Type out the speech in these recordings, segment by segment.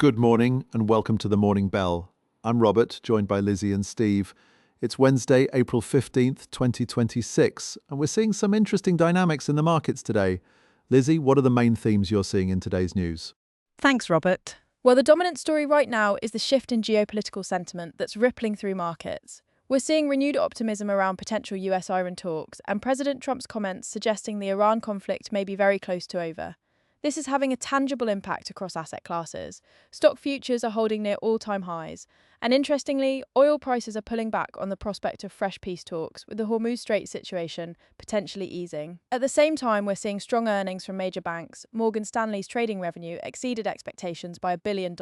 Good morning and welcome to the Morning Bell. I'm Robert, joined by Lizzie and Steve. It's Wednesday, April 15th, 2026, and we're seeing some interesting dynamics in the markets today. Lizzie, what are the main themes you're seeing in today's news? Thanks, Robert. Well, the dominant story right now is the shift in geopolitical sentiment that's rippling through markets. We're seeing renewed optimism around potential US-Iran talks and President Trump's comments suggesting the Iran conflict may be very close to over. This is having a tangible impact across asset classes. Stock futures are holding near all-time highs. And interestingly, oil prices are pulling back on the prospect of fresh peace talks, with the Hormuz Strait situation potentially easing. At the same time, we're seeing strong earnings from major banks. Morgan Stanley's trading revenue exceeded expectations by $1 billion,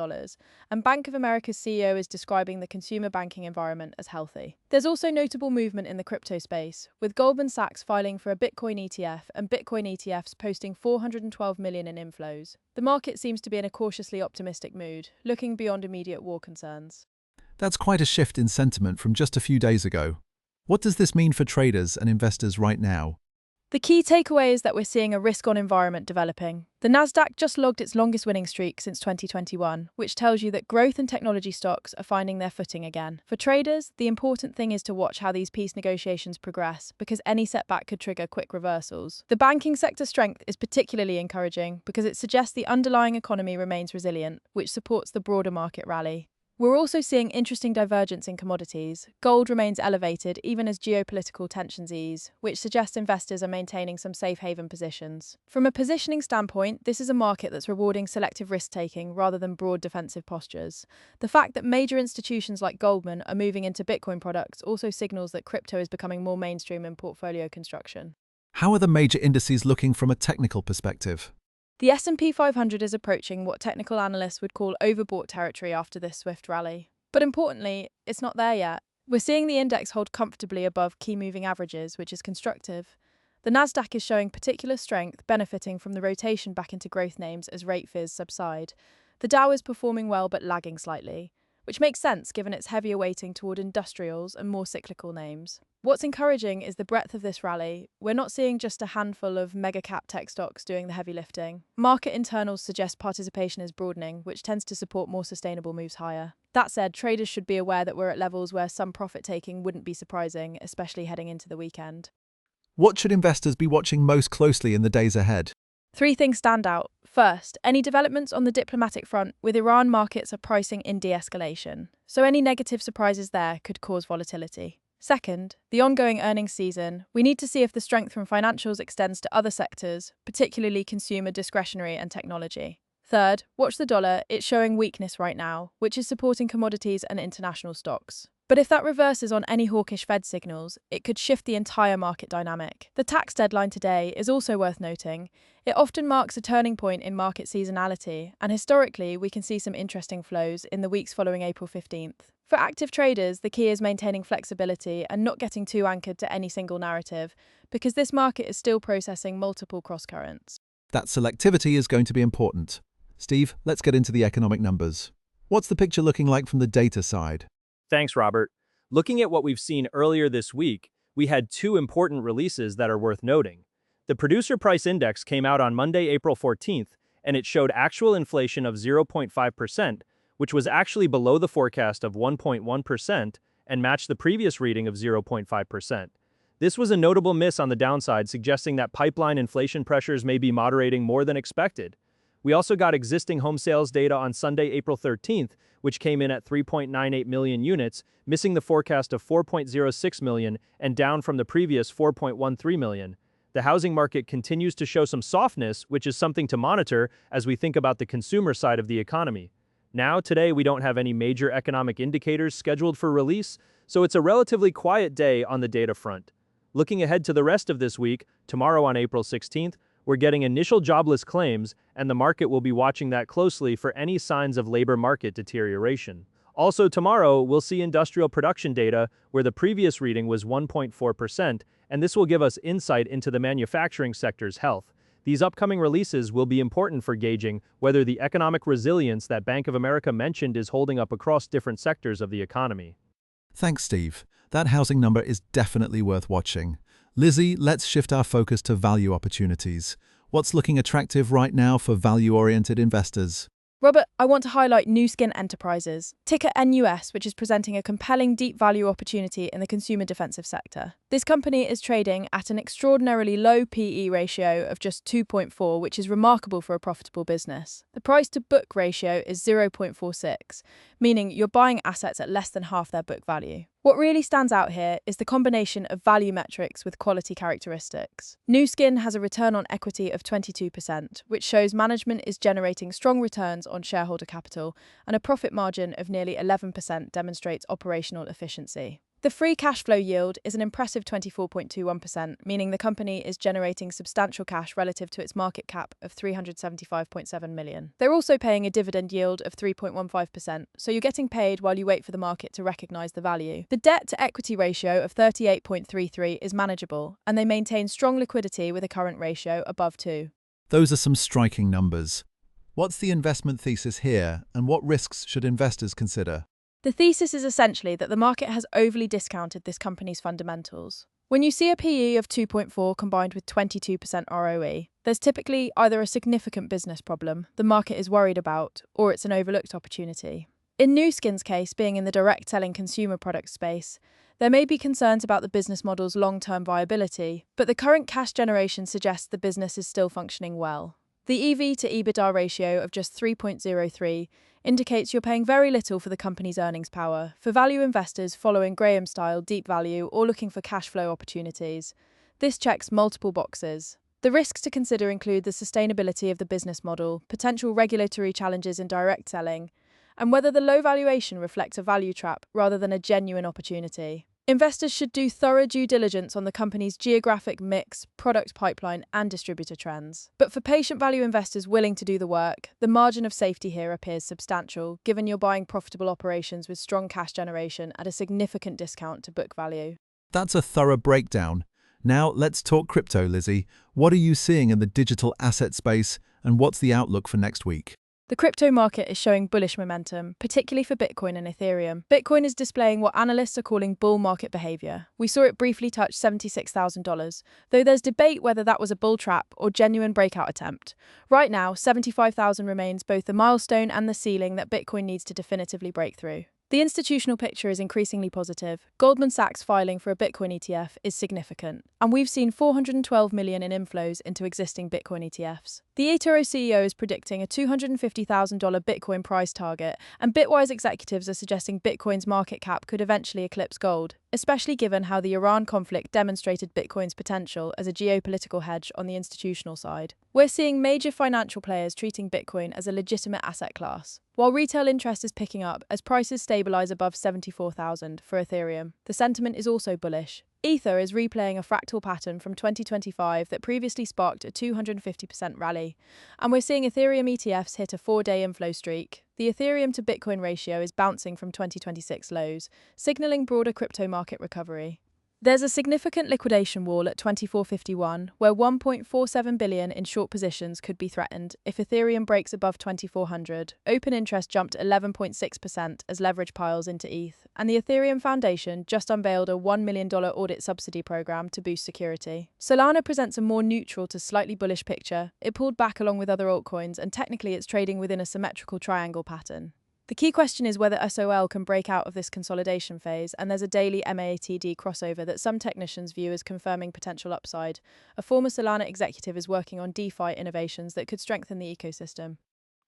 and Bank of America's CEO is describing the consumer banking environment as healthy. There's also notable movement in the crypto space, with Goldman Sachs filing for a Bitcoin ETF and Bitcoin ETFs posting 412 million in inflows. The market seems to be in a cautiously optimistic mood, looking beyond immediate war concerns. That's quite a shift in sentiment from just a few days ago. What does this mean for traders and investors right now? The key takeaway is that we're seeing a risk-on environment developing. The Nasdaq just logged its longest winning streak since 2021, which tells you that growth and technology stocks are finding their footing again. For traders, the important thing is to watch how these peace negotiations progress, because any setback could trigger quick reversals. The banking sector strength is particularly encouraging because it suggests the underlying economy remains resilient, which supports the broader market rally. We're also seeing interesting divergence in commodities. Gold remains elevated even as geopolitical tensions ease, which suggests investors are maintaining some safe haven positions. From a positioning standpoint, this is a market that's rewarding selective risk-taking rather than broad defensive postures. The fact that major institutions like Goldman are moving into Bitcoin products also signals that crypto is becoming more mainstream in portfolio construction. How are the major indices looking from a technical perspective? The S&P 500 is approaching what technical analysts would call overbought territory after this swift rally. But importantly, it's not there yet. We're seeing the index hold comfortably above key moving averages, which is constructive. The Nasdaq is showing particular strength, benefiting from the rotation back into growth names as rate fears subside. The Dow is performing well but lagging slightly, which makes sense given its heavier weighting toward industrials and more cyclical names. What's encouraging is the breadth of this rally. We're not seeing just a handful of mega-cap tech stocks doing the heavy lifting. Market internals suggest participation is broadening, which tends to support more sustainable moves higher. That said, traders should be aware that we're at levels where some profit-taking wouldn't be surprising, especially heading into the weekend. What should investors be watching most closely in the days ahead? Three things stand out. First, any developments on the diplomatic front, with Iran markets are pricing in de-escalation, so any negative surprises there could cause volatility. Second, the ongoing earnings season. We need to see if the strength from financials extends to other sectors, particularly consumer discretionary and technology. Third, watch the dollar. It's showing weakness right now, which is supporting commodities and international stocks. But if that reverses on any hawkish Fed signals, it could shift the entire market dynamic. The tax deadline today is also worth noting. It often marks a turning point in market seasonality, and historically we can see some interesting flows in the weeks following April 15th. For active traders, the key is maintaining flexibility and not getting too anchored to any single narrative, because this market is still processing multiple crosscurrents. That selectivity is going to be important. Steve, let's get into the economic numbers. What's the picture looking like from the data side? Thanks, Robert. Looking at what we've seen earlier this week, we had two important releases that are worth noting. The Producer Price Index came out on Monday, April 14th, and it showed actual inflation of 0.5%, which was actually below the forecast of 1.1% and matched the previous reading of 0.5%. This was a notable miss on the downside, suggesting that pipeline inflation pressures may be moderating more than expected. We also got existing home sales data on Sunday, April 13th, which came in at 3.98 million units, missing the forecast of 4.06 million and down from the previous 4.13 million. The housing market continues to show some softness, which is something to monitor as we think about the consumer side of the economy. Now, today, we don't have any major economic indicators scheduled for release, so it's a relatively quiet day on the data front. Looking ahead to the rest of this week, tomorrow on April 16th, we're getting initial jobless claims, and the market will be watching that closely for any signs of labor market deterioration. Also tomorrow, we'll see industrial production data where the previous reading was 1.4%, and this will give us insight into the manufacturing sector's health. These upcoming releases will be important for gauging whether the economic resilience that Bank of America mentioned is holding up across different sectors of the economy. Thanks, Steve. That housing number is definitely worth watching. Lizzie, let's shift our focus to value opportunities. What's looking attractive right now for value-oriented investors? Robert, I want to highlight Nu Skin Enterprises, ticker NUS, which is presenting a compelling deep value opportunity in the consumer defensive sector. This company is trading at an extraordinarily low PE ratio of just 2.4, which is remarkable for a profitable business. The price to book ratio is 0.46, meaning you're buying assets at less than half their book value. What really stands out here is the combination of value metrics with quality characteristics. Nu Skin has a return on equity of 22%, which shows management is generating strong returns on shareholder capital, and a profit margin of nearly 11% demonstrates operational efficiency. The free cash flow yield is an impressive 24.21%, meaning the company is generating substantial cash relative to its market cap of $375.7 million. They're also paying a dividend yield of 3.15%, so you're getting paid while you wait for the market to recognize the value. The debt-to-equity ratio of 38.33 is manageable, and they maintain strong liquidity with a current ratio above 2. Those are some striking numbers. What's the investment thesis here, and what risks should investors consider? The thesis is essentially that the market has overly discounted this company's fundamentals. When you see a PE of 2.4 combined with 22% ROE, there's typically either a significant business problem the market is worried about, or it's an overlooked opportunity. In Nu Skin's case, being in the direct selling consumer product space, there may be concerns about the business model's long-term viability, but the current cash generation suggests the business is still functioning well. The EV to EBITDA ratio of just 3.03 indicates you're paying very little for the company's earnings power. For value investors following Graham-style deep value or looking for cash flow opportunities, this checks multiple boxes. The risks to consider include the sustainability of the business model, potential regulatory challenges in direct selling, and whether the low valuation reflects a value trap rather than a genuine opportunity. Investors should do thorough due diligence on the company's geographic mix, product pipeline, and distributor trends. But for patient value investors willing to do the work, the margin of safety here appears substantial, given you're buying profitable operations with strong cash generation at a significant discount to book value. That's a thorough breakdown. Now let's talk crypto, Lizzie. What are you seeing in the digital asset space, and what's the outlook for next week? The crypto market is showing bullish momentum, particularly for Bitcoin and Ethereum. Bitcoin is displaying what analysts are calling bull market behavior. We saw it briefly touch $76,000, though there's debate whether that was a bull trap or genuine breakout attempt. Right now, $75,000 remains both the milestone and the ceiling that Bitcoin needs to definitively break through. The institutional picture is increasingly positive. Goldman Sachs filing for a Bitcoin ETF is significant, and we've seen $412 million in inflows into existing Bitcoin ETFs. The eToro CEO is predicting a $250,000 Bitcoin price target, and Bitwise executives are suggesting Bitcoin's market cap could eventually eclipse gold, especially given how the Iran conflict demonstrated Bitcoin's potential as a geopolitical hedge on the institutional side. We're seeing major financial players treating Bitcoin as a legitimate asset class, while retail interest is picking up as prices stabilize above $74,000 for Ethereum. The sentiment is also bullish. Ether is replaying a fractal pattern from 2025 that previously sparked a 250% rally, and we're seeing Ethereum ETFs hit a 4-day inflow streak. The Ethereum to Bitcoin ratio is bouncing from 2026 lows, signaling broader crypto market recovery. There's a significant liquidation wall at 2451, where $1.47 billion in short positions could be threatened if Ethereum breaks above 2400. Open interest jumped 11.6% as leverage piles into ETH, and the Ethereum Foundation just unveiled a $1 million audit subsidy program to boost security. Solana presents a more neutral to slightly bullish picture. It pulled back along with other altcoins, and technically it's trading within a symmetrical triangle pattern. The key question is whether SOL can break out of this consolidation phase, and there's a daily MATD crossover that some technicians view as confirming potential upside. A former Solana executive is working on DeFi innovations that could strengthen the ecosystem.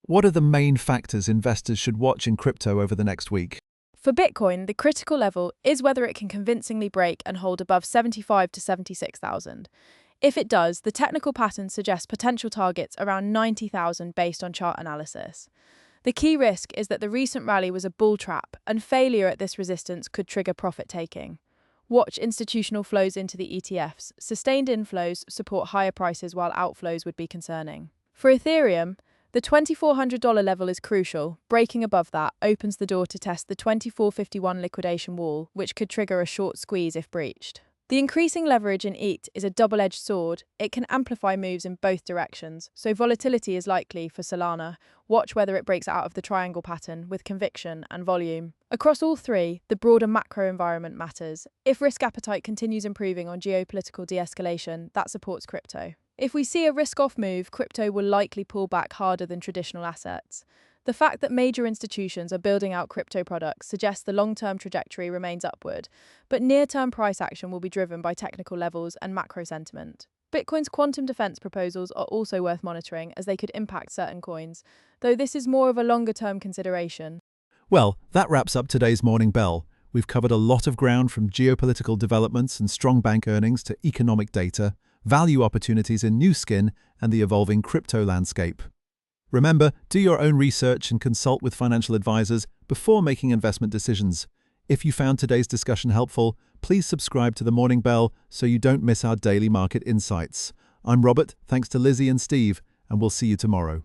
What are the main factors investors should watch in crypto over the next week? For Bitcoin, the critical level is whether it can convincingly break and hold above 75 to 76,000. If it does, the technical pattern suggests potential targets around 90,000 based on chart analysis. The key risk is that the recent rally was a bull trap, and failure at this resistance could trigger profit-taking. Watch institutional flows into the ETFs. Sustained inflows support higher prices while outflows would be concerning. For Ethereum, the $2,400 level is crucial. Breaking above that opens the door to test the 2451 liquidation wall, which could trigger a short squeeze if breached. The increasing leverage in ETH is a double-edged sword. It can amplify moves in both directions, so volatility is likely for Solana. Watch whether it breaks out of the triangle pattern with conviction and volume. Across all three, the broader macro environment matters. If risk appetite continues improving on geopolitical de-escalation, that supports crypto. If we see a risk-off move, crypto will likely pull back harder than traditional assets. The fact that major institutions are building out crypto products suggests the long-term trajectory remains upward, but near-term price action will be driven by technical levels and macro sentiment. Bitcoin's quantum defense proposals are also worth monitoring as they could impact certain coins, though this is more of a longer-term consideration. Well, that wraps up today's Morning Bell. We've covered a lot of ground from geopolitical developments and strong bank earnings to economic data, value opportunities in new skin, and the evolving crypto landscape. Remember, do your own research and consult with financial advisors before making investment decisions. If you found today's discussion helpful, please subscribe to the Morning Bell so you don't miss our daily market insights. I'm Robert, thanks to Lizzie and Steve, and we'll see you tomorrow.